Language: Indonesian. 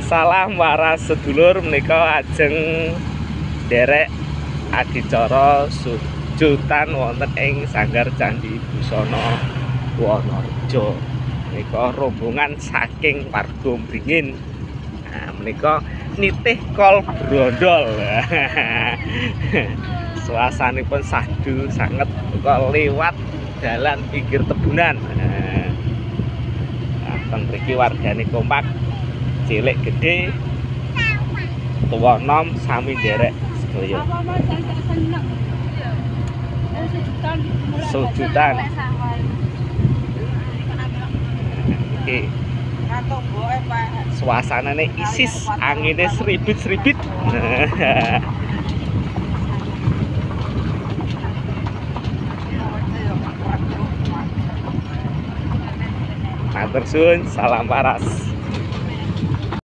Salam waras sedulur menika ajeng derek adicara sujudan wonten ing Sanggar Candi Busana Wonorejo. Menika rombongan saking warga Bringin. Nah, menika nitih kol brondol. Suasanipun sahdu sanget kok lewat dalan pinggir tebunan. Nah, teng mriki wargane kompak. Cilik gede tuwa nom sami derek sedaya. Sujudan. Oke. Suasanane isis, angine seribit-seribit. Matur suwun, salam waras.